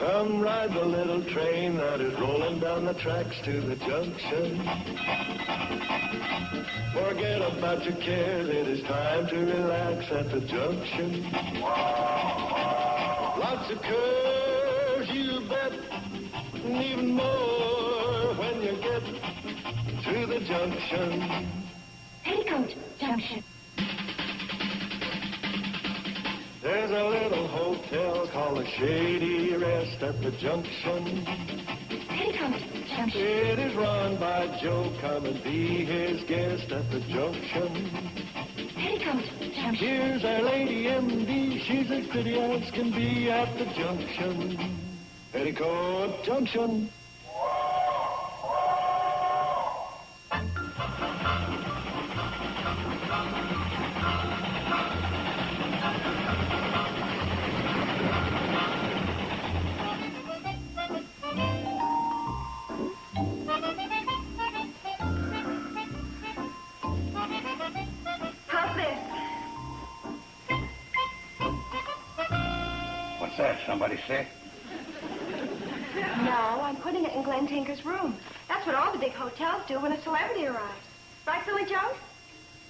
Come ride the little train that is rolling down the tracks to the junction. Forget about your cares, it is time to relax at the junction. Lots of curves, you bet, and even more when you get to the junction. Petticoat Junction. There's a little hotel called the Shady Rest at the junction. Petticoat Junction. It is run by Joe. Come and be his guest at the junction. Petticoat Junction. Here's our lady M.D. She's as pretty as can be at the junction. Petticoat Junction. What's that, somebody sick? No, I'm putting it in Glen Tinker's room. That's what all the big hotels do when a celebrity arrives. Right, Silly Joe?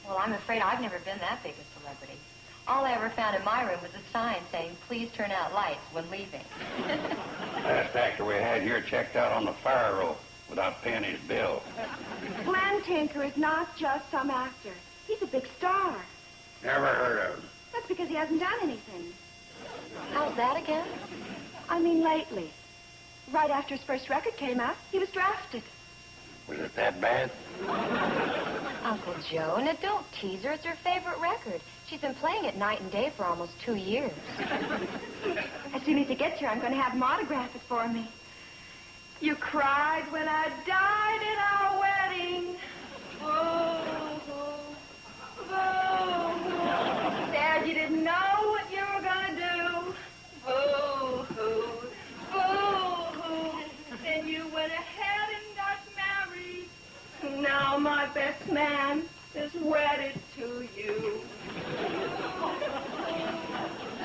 Well, I'm afraid I've never been that big a celebrity. All I ever found in my room was a sign saying, please turn out lights when leaving. Last actor we had here checked out on the fire rope without paying his bill. Glen Tinker is not just some actor. He's a big star. Never heard of him. That's because he hasn't done anything. How's that again? I mean, lately. Right after his first record came out, he was drafted. Was it that bad? Uncle Joe, now don't tease her. It's her favorite record. She's been playing it night and day for almost 2 years. As soon as he gets here, I'm going to have him autograph it for me. You cried when I died in our wedding. Boo-hoo, boo-hoo. Said you didn't know what you were going to do. Boo-hoo, boo-hoo. Then you went ahead and got married. Now my best man is wedded to you.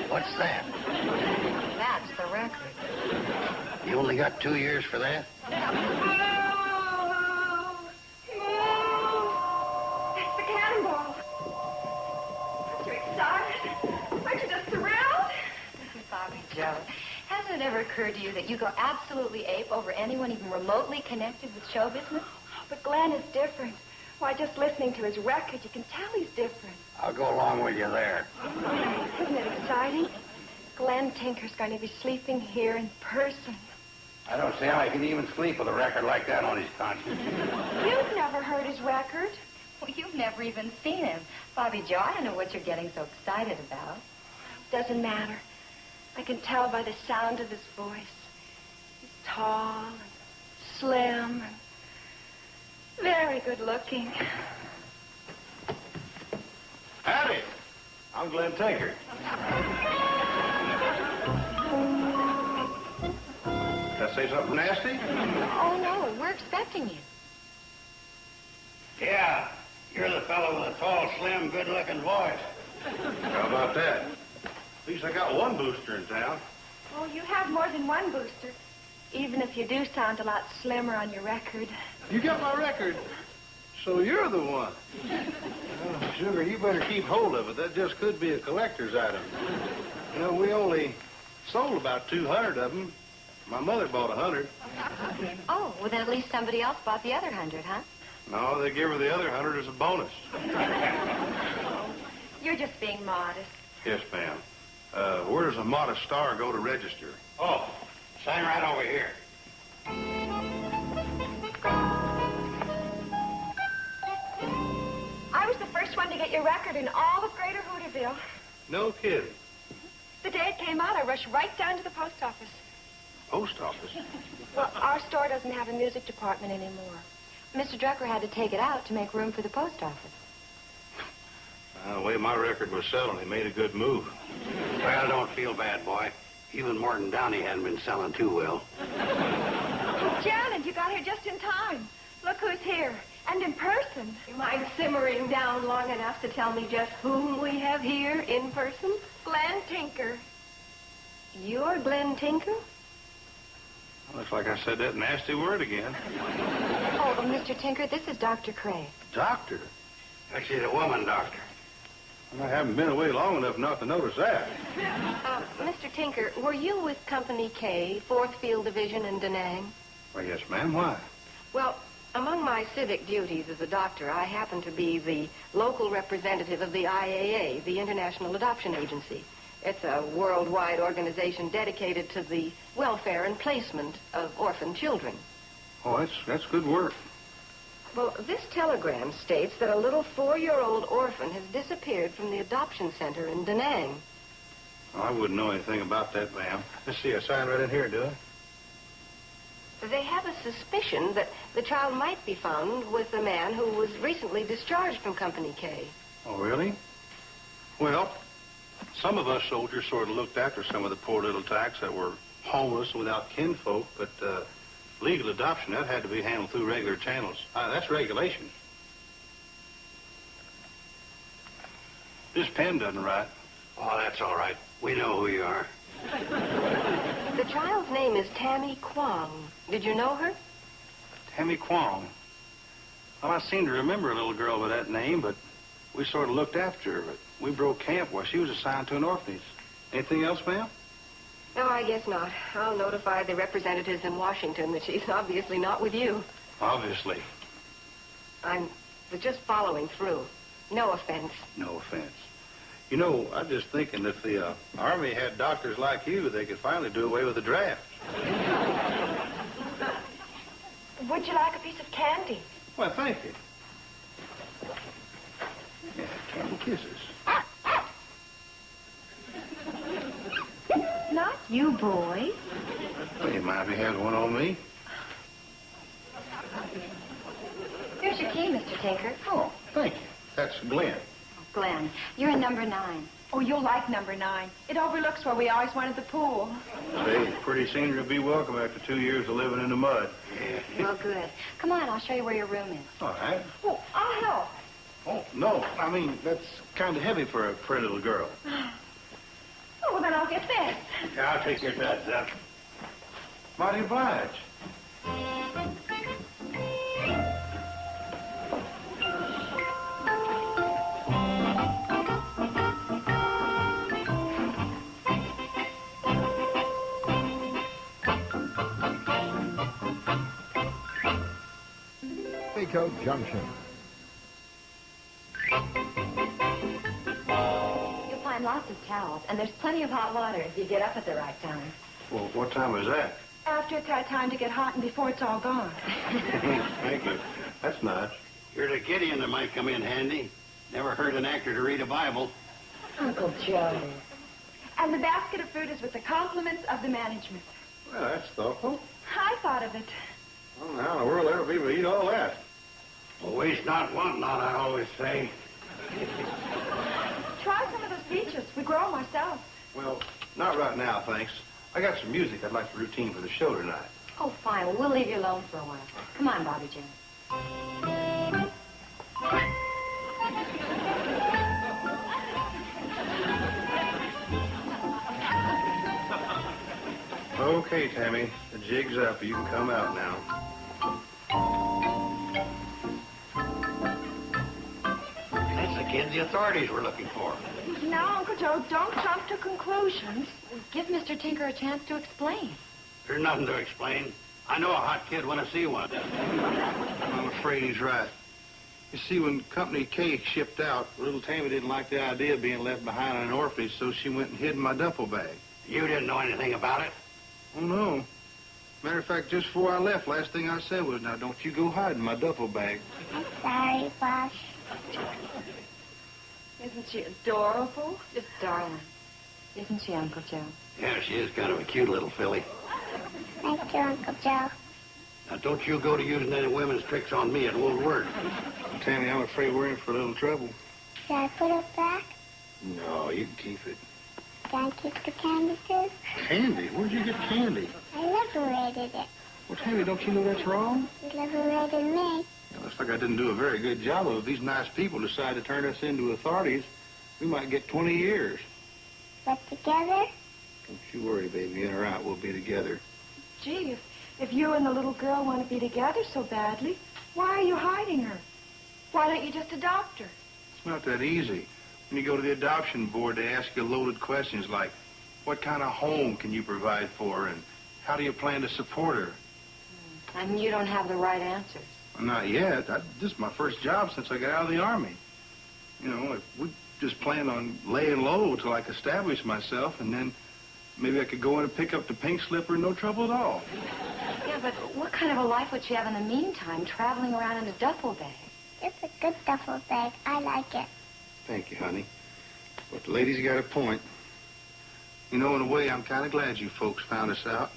What's that? That's the record. You only got 2 years for that? It's the cannonball. Aren't you excited? Aren't you just thrilled? Bobby Joe, hasn't it ever occurred to you that you go absolutely ape over anyone even remotely connected with show business? But Glen is different. Why, just listening to his record, you can tell he's different. I'll go along with you there. Isn't it exciting? Glen Tinker's going to be sleeping here in person. I don't see how he can even sleep with a record like that on his conscience. You've never heard his record. Well, you've never even seen him. Bobby Joe, I don't know what you're getting so excited about. Doesn't matter. I can tell by the sound of his voice. He's tall and slim and very good looking. Howdy. I'm Glen Tinker. Did I say something nasty? Oh, no, we're expecting you. Yeah, you're the fellow with a tall, slim, good-looking voice. How about that? At least I got one booster in town. Oh, you have more than one booster. Even if you do sound a lot slimmer on your record. You got my record, so you're the one. Oh, Sugar, you better keep hold of it. That just could be a collector's item. You know, we only sold about 200 of them. My mother bought 100. Oh, well, then at least somebody else bought the other 100, huh? No, they give her the other 100 as a bonus. You're just being modest. Yes, ma'am. Where does a modest star go to register? Oh, sign right over here. I was the first one to get your record in all of Greater Hooterville. No kidding. The day it came out, I rushed right down to the post office. Post office? Well, our store doesn't have a music department anymore. Mr. Drucker had to take it out to make room for the post office. The way my record was selling, he made a good move. Well, don't feel bad, boy. Even Morton Downey hadn't been selling too well. Janet, you got here just in time. Look who's here, and in person. You mind simmering down long enough to tell me just whom we have here in person? Glen Tinker. You're Glen Tinker? Looks like I said that nasty word again. Oh, Mr. Tinker, this is Dr. Cray. Doctor? She's a woman, doctor. I haven't been away long enough not to notice that. Mr. Tinker, were you with Company K, 4th Field Division in Da Nang? Well, yes, ma'am. Why? Well, among my civic duties as a doctor, I happen to be the local representative of the IAA, the International Adoption Agency. It's a worldwide organization dedicated to the welfare and placement of orphan children. Oh, that's good work. Well, this telegram states that a little 4-year-old orphan has disappeared from the adoption center in Da Nang. Oh, I wouldn't know anything about that, ma'am. Let's see, a sign right in here, do I? They have a suspicion that the child might be found with a man who was recently discharged from Company K. Oh, really? Well, some of us soldiers sort of looked after some of the poor little tykes that were homeless and without kinfolk, but legal adoption, that had to be handled through regular channels. That's regulations. This pen doesn't write. Oh, that's all right. We know who you are. The child's name is Tammy Kwong. Did you know her? Tammy Kwong. Well, I seem to remember a little girl by that name, but we sort of looked after her. But we broke camp while she was assigned to an orphanage. Anything else, ma'am? No, I guess not. I'll notify the representatives in Washington that she's obviously not with you. Obviously. I was just following through. No offense. No offense. You know, I'm just thinking if the Army had doctors like you, they could finally do away with the draft. Would you like a piece of candy? Well, thank you. Yeah, candy kisses. Not you, boys. Well, you might be having one on me. Here's your key, Mr. Tinker. Oh, thank you. That's Glen. Glen, you're in number 9. Oh, you'll like number 9. It overlooks where we always wanted the pool. Say, pretty soon you'll be welcome after 2 years of living in the mud. Well, good. Come on, I'll show you where your room is. All right. Oh, I'll help. Oh, no. I mean, that's kind of heavy for a pretty little girl. Oh, well, then I'll get this. Yeah, I'll take your duds up. Mighty obliged. Petticoat Junction. You'll find lots of towels, and there's plenty of hot water if you get up at the right time. Well, what time is that? After it's had time to get hot and before it's all gone. Thank you. That's nice. Here's a Gideon that might come in handy. Never heard an actor to read a Bible. Uncle Joe. And the basket of fruit is with the compliments of the management. Well, that's thoughtful. I thought of it. Well, how in the world ever people eat all that? Well, waste not, want not, I always say. Try some of those peaches. We grow them ourselves. Well, not right now, thanks. I got some music I'd like to routine for the show tonight. Oh, fine. Well, we'll leave you alone for a while. Come on, Bobby Jim. Okay, Tammy. The jig's up. You can come out now. That's the kid the authorities were looking for. Now, Uncle Joe, don't jump to conclusions. Give Mr. Tinker a chance to explain. There's nothing to explain. I know a hot kid when I see one. I'm afraid he's right. You see, when Company K shipped out, little Tammy didn't like the idea of being left behind in an orphanage, so she went and hid in my duffel bag. You didn't know anything about it? Oh, no. Matter of fact, just before I left, last thing I said was, now, don't you go hide in my duffel bag. Sorry, Boss. Isn't she adorable? Just darling. Isn't she, Uncle Joe? Yeah, she is kind of a cute little filly. Thank you, Uncle Joe. Now, don't you go to using any women's tricks on me. It won't work. Tammy, I'm afraid we're in for a little trouble. Should I put it back? No, you can keep it. Can I keep the candy too? Candy? Where'd you get candy? I liberated it. Well, Tammy, don't you know that's wrong? You liberated me. It looks like I didn't do a very good job of it. If these nice people decide to turn us into authorities, we might get 20 years. But together? Don't you worry, baby. In or out, we'll be together. Gee, If you and the little girl want to be together so badly, why are you hiding her? Why don't you just adopt her? It's not that easy. When you go to the adoption board, they ask you loaded questions like, what kind of home can you provide for her, and how do you plan to support her? And you don't have the right answers. Well, not yet. This is my first job since I got out of the Army. You know, if we just planned on laying low till I could establish myself, and then maybe I could go in and pick up the pink slipper, no trouble at all. Yeah, but what kind of a life would she have in the meantime, traveling around in a duffel bag? It's a good duffel bag. I like it. Thank you, honey. But the lady's got a point. You know, in a way, I'm kind of glad you folks found us out.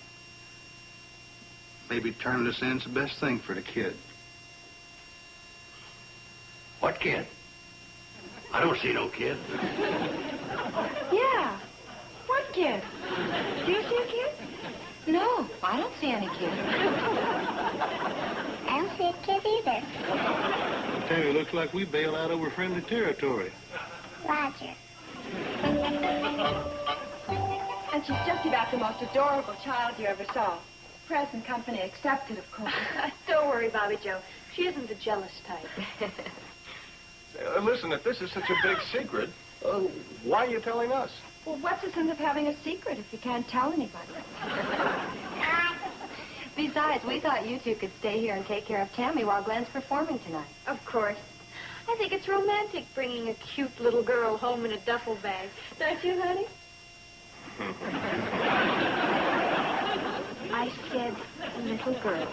Maybe turning us in's the best thing for the kid. What kid? I don't see no kid. Yeah. What kid? Do you see a kid? No, I don't see any kid. I don't see a kid either. I tell you, it looks like we bailed out over friendly territory. Roger. And she's just about the most adorable child you ever saw. Present company accepted, of course. Don't worry, Bobby Joe. She isn't the jealous type. Listen, if this is such a big secret, why are you telling us? Well, what's the sense of having a secret if you can't tell anybody? Besides, we thought you two could stay here and take care of Tammy while Glen's performing tonight. Of course. I think it's romantic bringing a cute little girl home in a duffel bag. Don't you, honey? I said little girl.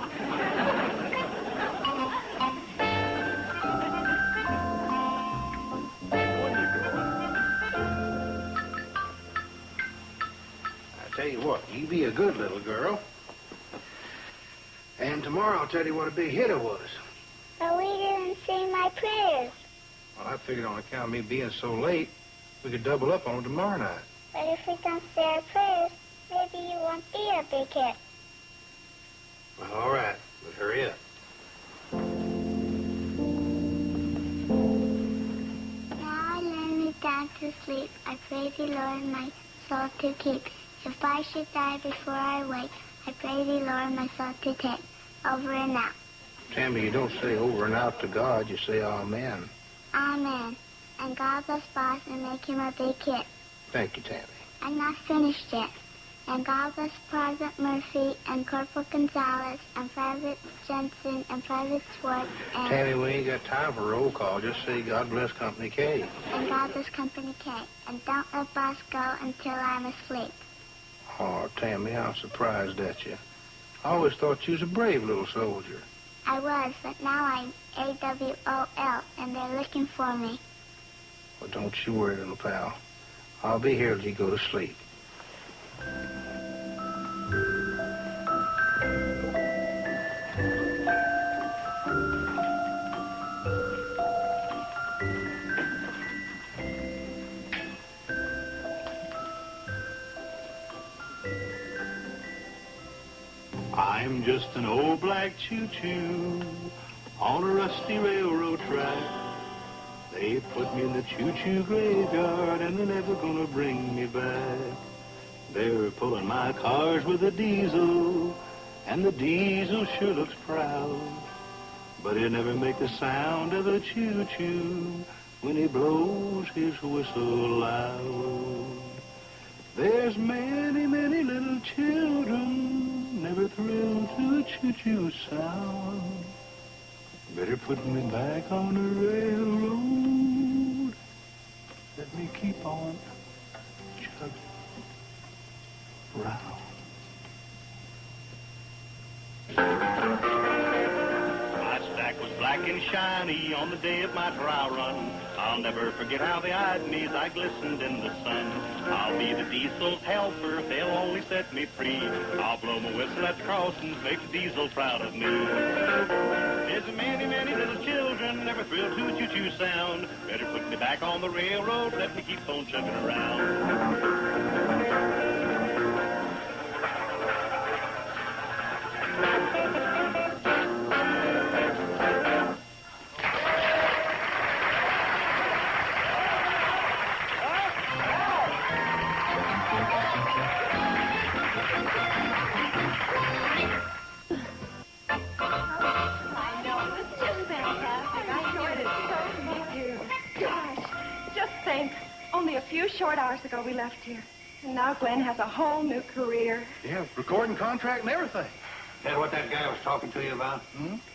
I tell you what, you be a good little girl. And tomorrow I'll tell you what a big hit it was. But we didn't say my prayers. Well, I figured on account of me being so late, we could double up on it tomorrow night. But if we don't say our prayers, maybe you won't be a big hit. Well, all right, but hurry up. Now I lay me down to sleep. I pray thee, Lord, my soul to keep. If I should die before I wake, I pray thee, Lord, my soul to take. Over and out. Tammy, you don't say over and out to God, you say amen. Amen. And God bless Boss and make him a big hit. Thank you, Tammy. I'm not finished yet. And God bless Private Murphy and Corporal Gonzalez and Private Jensen and Private Schwartz and... Tammy, we ain't got time for roll call. Just say God bless Company K. And God bless Company K. And don't let Boss go until I'm asleep. Oh, Tammy, I'm surprised at you. I always thought you was a brave little soldier. I was, but now I'm AWOL, and they're looking for me. Well, don't you worry, little pal. I'll be here till you go to sleep. I'm just an old black choo-choo on a rusty railroad track. They put me in the choo-choo graveyard and they're never gonna bring me back. They're pulling my cars with a diesel, and the diesel sure looks proud. But he'll never make the sound of a choo-choo when he blows his whistle loud. There's many, many little children never thrilled to a choo-choo sound. Better put me back on the railroad. Let me keep on chugging round. My stack was black and shiny on the day of my trial run. I'll never forget how they eyed me as I glistened in the sun. I'll be the diesel's helper if they'll only set me free. I'll blow my whistle at the crossings, make the diesel proud of me. There's many, many little children never thrilled to a choo-choo sound. Better put me back on the railroad, let me keep on chugging around. hours ago we left here. And now Glen has a whole new career. Yeah, recording contract and everything. Is that what that guy was talking to you about?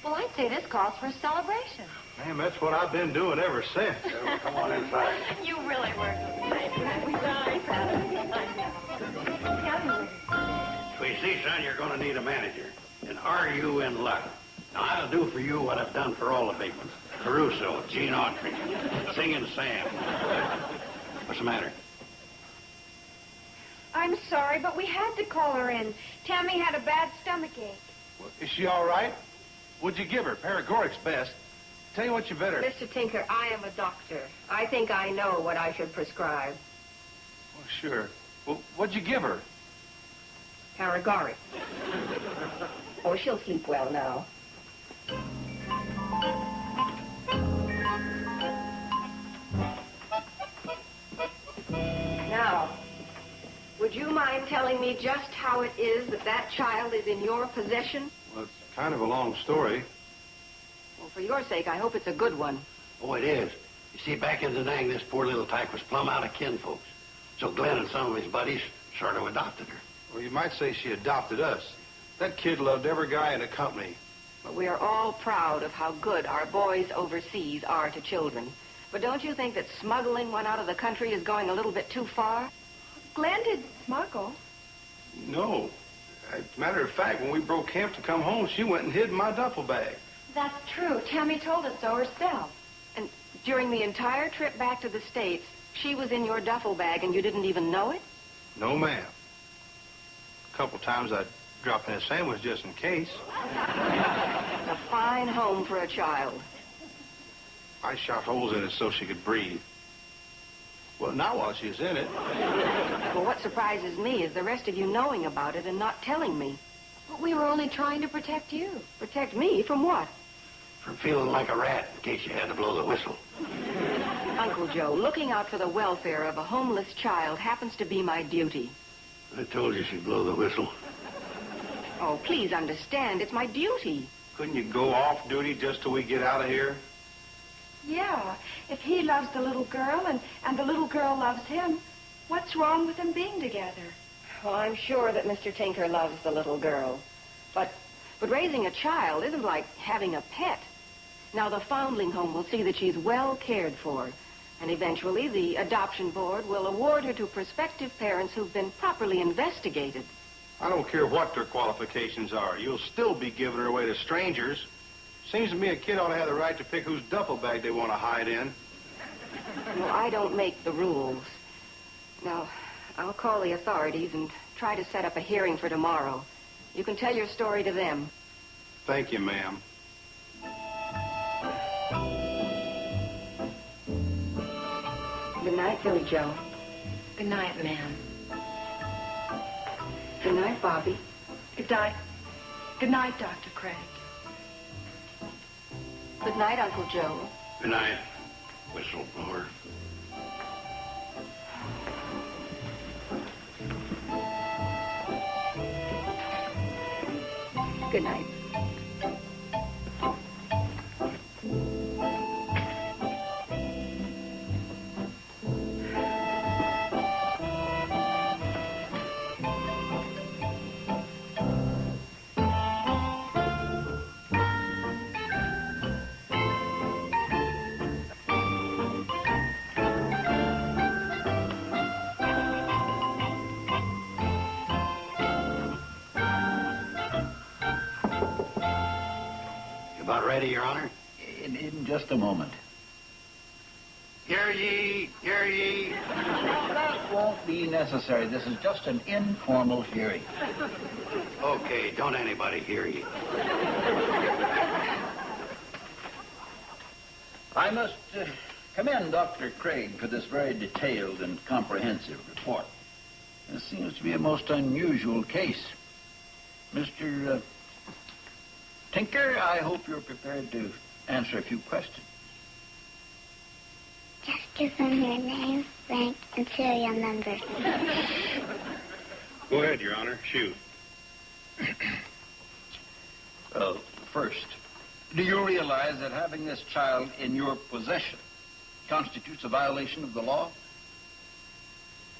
Well, I'd say this calls for a celebration. Man, that's what I've been doing ever since. Well, come on inside. You really were. So you see, son, you're going to need a manager. And are you in luck? Now, I'll do for you what I've done for all the big ones. Caruso, Gene Autry, Singing Sam. What's the matter? I'm sorry, but we had to call her in. Tammy had a bad stomachache. Well, is she all right? What'd you give her? Paregoric's best. Tell you what, you better... Mr. Tinker, I am a doctor. I think I know what I should prescribe. Well, sure. Well, what'd you give her? Paregoric. Oh, she'll sleep well now. Now, would you mind telling me just how it is that that child is in your possession? Well, it's kind of a long story. Well, for your sake, I hope it's a good one. Oh, it is. You see, back in the day, this poor little tyke was plumb out of kinfolks. So Glen and some of his buddies sort of adopted her. Well, you might say she adopted us. That kid loved every guy in the company. But we are all proud of how good our boys overseas are to children. But don't you think that smuggling one out of the country is going a little bit too far? Glen didn't smuggle. No. As a matter of fact, when we broke camp to come home, she went and hid in my duffel bag. That's true. Tammy told us so herself. And during the entire trip back to the States, she was in your duffel bag and you didn't even know it? No, ma'am. A couple times I'd drop in a sandwich just in case. A fine home for a child. I shot holes in it so she could breathe. Well, now while she's in it... Well, what surprises me is the rest of you knowing about it and not telling me. But we were only trying to protect you. Protect me from what? From feeling like a rat in case you had to blow the whistle. Uncle Joe, looking out for the welfare of a homeless child happens to be my duty. I told you she'd blow the whistle. Oh, please understand, it's my duty. Couldn't you go off duty just till we get out of here? Yeah, if he loves the little girl and the little girl loves him, what's wrong with them being together? Well, I'm sure that Mr. Tinker loves the little girl. But raising a child isn't like having a pet. Now, the foundling home will see that she's well cared for. And eventually, the adoption board will award her to prospective parents who've been properly investigated. I don't care what their qualifications are. You'll still be giving her away to strangers. Seems to me a kid ought to have the right to pick whose duffel bag they want to hide in. Well, I don't make the rules. Now, I'll call the authorities and try to set up a hearing for tomorrow. You can tell your story to them. Thank you, ma'am. Good night, Billy Joe. Good night, ma'am. Good night, Bobby. Good night. Good night, Dr. Craig. Good night, Uncle Joe. Good night, whistleblower. Good night. About ready, Your Honor? In just a moment. Hear ye, hear ye. That won't be necessary. This is just an informal hearing. Okay, don't anybody hear ye. I must commend Dr. Craig for this very detailed and comprehensive report. This seems to be a most unusual case. Mr. Tinker, I hope you're prepared to answer a few questions. Just give them your name, rank, and serial number. Go ahead, Your Honor. Shoot. First, do you realize that having this child in your possession constitutes a violation of the law?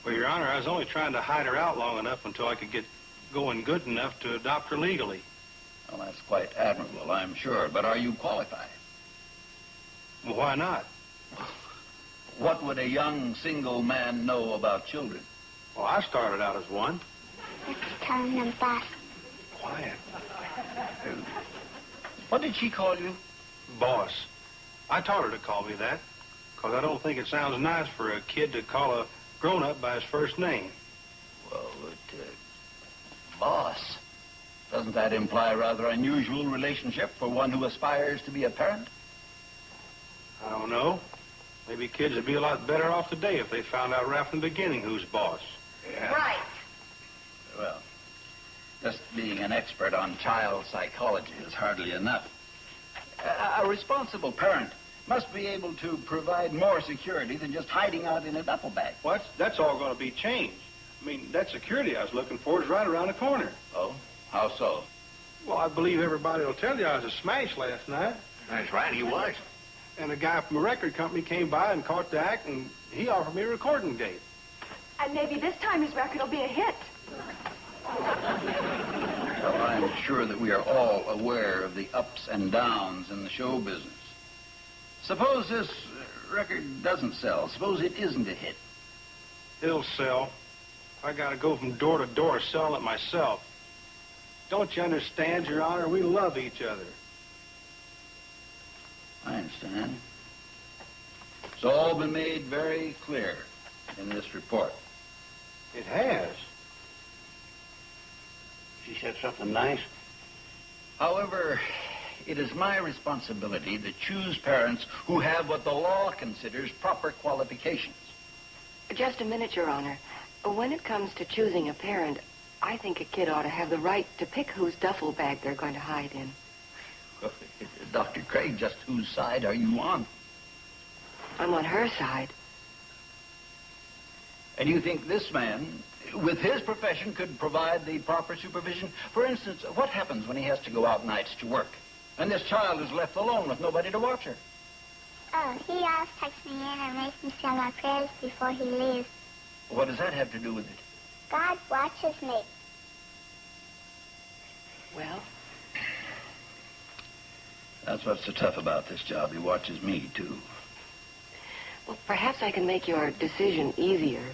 Well, Your Honor, I was only trying to hide her out long enough until I could get going good enough to adopt her legally. Well, that's quite admirable, I'm sure. But are you qualified? Well, why not? What would a young single man know about children? Well, I started out as one. Let's turn them back. Quiet. What did she call you? Boss. I taught her to call me that, because I don't think it sounds nice for a kid to call a grown-up by his first name. Well, boss. Doesn't that imply a rather unusual relationship for one who aspires to be a parent? I don't know. Maybe kids would be a lot better off today if they found out right from the beginning who's boss. Yeah. Right. Well, just being an expert on child psychology is hardly enough. A responsible parent must be able to provide more security than just hiding out in a duffel bag. Well, that's all going to be changed. I mean, that security I was looking for is right around the corner. Oh? How so? Well, I believe everybody will tell you I was a smash last night. That's right, he was. And a guy from a record company came by and caught the act, and he offered me a recording date. And maybe this time his record will be a hit. Well, I'm sure that we are all aware of the ups and downs in the show business. Suppose this record doesn't sell. Suppose it isn't a hit. It'll sell. I got to go from door to door selling it myself. Don't you understand, Your Honor? We love each other. I understand. It's all been made very clear in this report. It has. She said something nice. However, it is my responsibility to choose parents who have what the law considers proper qualifications. Just a minute, Your Honor. When it comes to choosing a parent, I think a kid ought to have the right to pick whose duffel bag they're going to hide in. Dr. Craig, just whose side are you on? I'm on her side. And you think this man, with his profession, could provide the proper supervision? For instance, what happens when he has to go out nights to work, and this child is left alone with nobody to watch her? Oh, he always tucks me in and makes me say my prayers before he leaves. What does that have to do with it? God watches me. Well? That's what's so tough about this job. He watches me, too. Well, perhaps I can make your decision easier.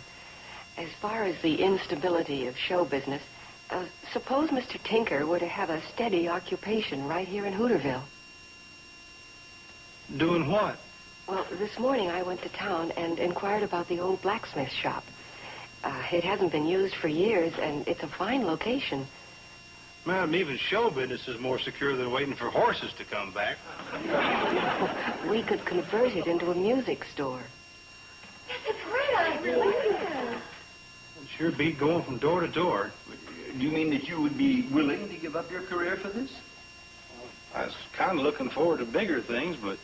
As far as the instability of show business, suppose Mr. Tinker were to have a steady occupation right here in Hooterville. Doing what? Well, this morning I went to town and inquired about the old blacksmith shop. It hasn't been used for years, and it's a fine location. Madam, even show business is more secure than waiting for horses to come back. We could convert it into a music store. That's a great idea. It'd sure be going from door to door. Do you mean that you would be willing to give up your career for this? I was kind of looking forward to bigger things, but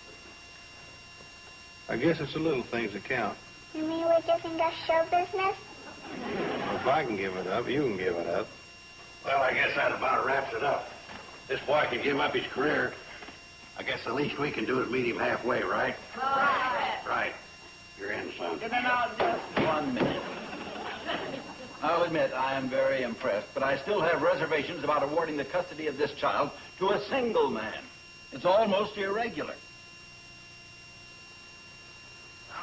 I guess it's the little things that count. You mean we're giving up show business? Well, if I can give it up, you can give it up. Well, I guess that about wraps it up. This boy can give up his career. I guess the least we can do is meet him halfway, right? Right. You're in, son. Just 1 minute. I'll admit I am very impressed, but I still have reservations about awarding the custody of this child to a single man. It's almost irregular.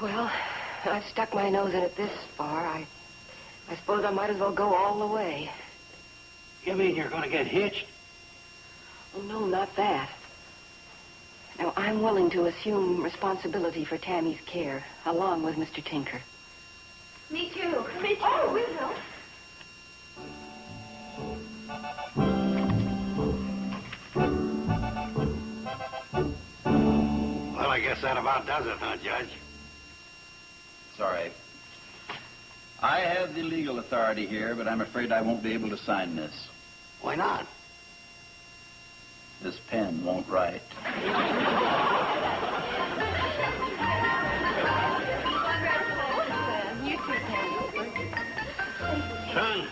Well, I've stuck my nose in it this far. I suppose I might as well go all the way. You mean you're going to get hitched? Oh, no, not that. Now, I'm willing to assume responsibility for Tammy's care, along with Mr. Tinker. Me too. Me too. Oh, we will. Well, I guess that about does it, huh, Judge? Sorry. I have the legal authority here, but I'm afraid I won't be able to sign this. Why not? This pen won't write. You too, Tammy. Son,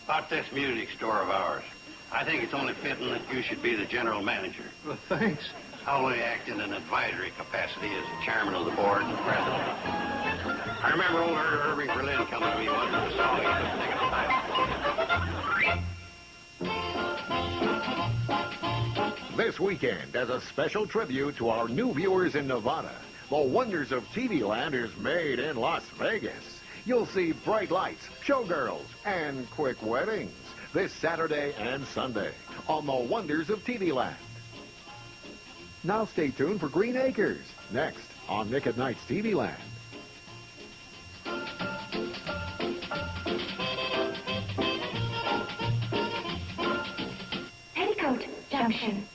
about this music store of ours, I think it's only fitting that you should be the general manager. Well, thanks. I'll only act in an advisory capacity as the chairman of the board and president. I remember old Irving Berlin coming to me once and saw me taking a time. This weekend, as a special tribute to our new viewers in Nevada, the Wonders of TV Land is made in Las Vegas. You'll see bright lights, showgirls, and quick weddings this Saturday and Sunday on the Wonders of TV Land. Now stay tuned for Green Acres, next on Nick at Night's TV Land. Petticoat, Junction.